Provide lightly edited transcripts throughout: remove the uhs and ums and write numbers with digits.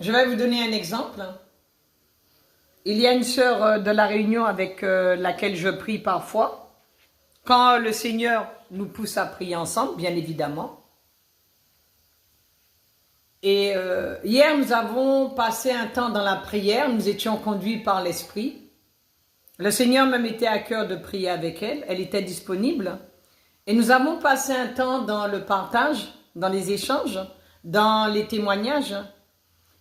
Je vais vous donner un exemple. Il y a une sœur de la Réunion avec laquelle je prie parfois. Quand le Seigneur nous pousse à prier ensemble, bien évidemment. Et hier, nous avons passé un temps dans la prière. Nous étions conduits par l'Esprit. Le Seigneur me mettait à cœur de prier avec elle. Elle était disponible. Et nous avons passé un temps dans le partage, dans les échanges, dans les témoignages.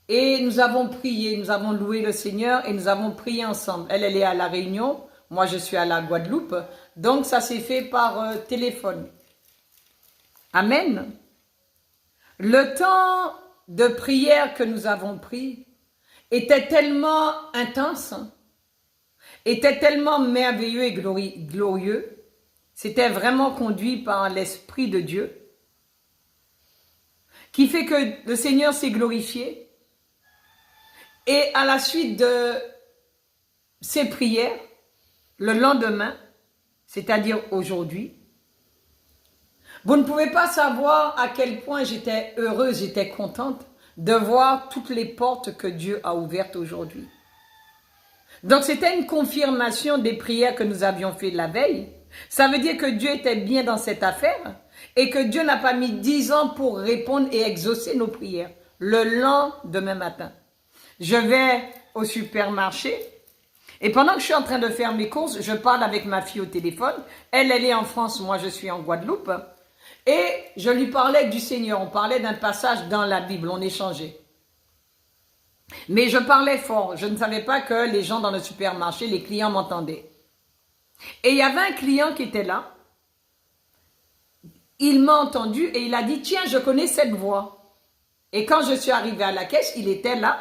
Et nous avons prié, nous avons loué le Seigneur et nous avons prié ensemble. Elle est à La Réunion, moi je suis à la Guadeloupe. Donc ça s'est fait par téléphone. Amen. Le temps de prière que nous avons pris était tellement intense, était tellement merveilleux et glorieux. C'était vraiment conduit par l'Esprit de Dieu, qui fait que le Seigneur s'est glorifié. Et à la suite de ces prières, le lendemain, c'est-à-dire aujourd'hui, vous ne pouvez pas savoir à quel point j'étais heureuse, j'étais contente de voir toutes les portes que Dieu a ouvertes aujourd'hui. Donc c'était une confirmation des prières que nous avions faites la veille. Ça veut dire que Dieu était bien dans cette affaire et que Dieu n'a pas mis 10 ans pour répondre et exaucer nos prières. Le lendemain matin, je vais au supermarché et pendant que je suis en train de faire mes courses, je parle avec ma fille au téléphone. Elle est en France, moi je suis en Guadeloupe. Et je lui parlais du Seigneur, on parlait d'un passage dans la Bible, on échangeait. Mais je parlais fort, je ne savais pas que les gens dans le supermarché, les clients m'entendaient. Et il y avait un client qui était là, il m'a entendu et il a dit, tiens, je connais cette voix. Et quand je suis arrivée à la caisse, il était là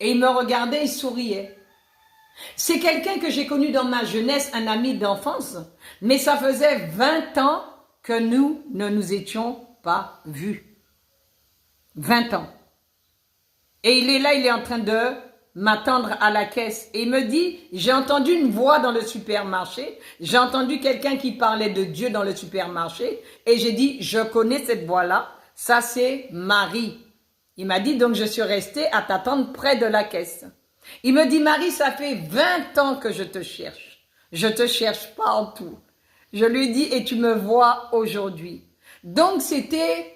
et il me regardait, il souriait. C'est quelqu'un que j'ai connu dans ma jeunesse, un ami d'enfance, mais ça faisait 20 ans que nous ne nous étions pas vus. 20 ans. Et il est là, il est en train de m'attendre à la caisse. Et il me dit, j'ai entendu une voix dans le supermarché, j'ai entendu quelqu'un qui parlait de Dieu dans le supermarché, et j'ai dit, je connais cette voix-là, ça c'est Marie. Il m'a dit, donc je suis restée à t'attendre près de la caisse. Il me dit, Marie, ça fait 20 ans que je te cherche. Je te cherche partout. Je lui dis, et tu me vois aujourd'hui. Donc c'était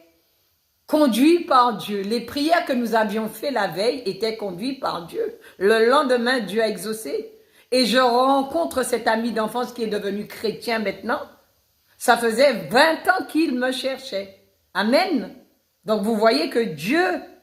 conduit par Dieu. Les prières que nous avions fait la veille étaient conduites par Dieu. Le lendemain, Dieu a exaucé. Et je rencontre cet ami d'enfance qui est devenu chrétien maintenant. Ça faisait 20 ans qu'il me cherchait. Amen. Donc vous voyez que Dieu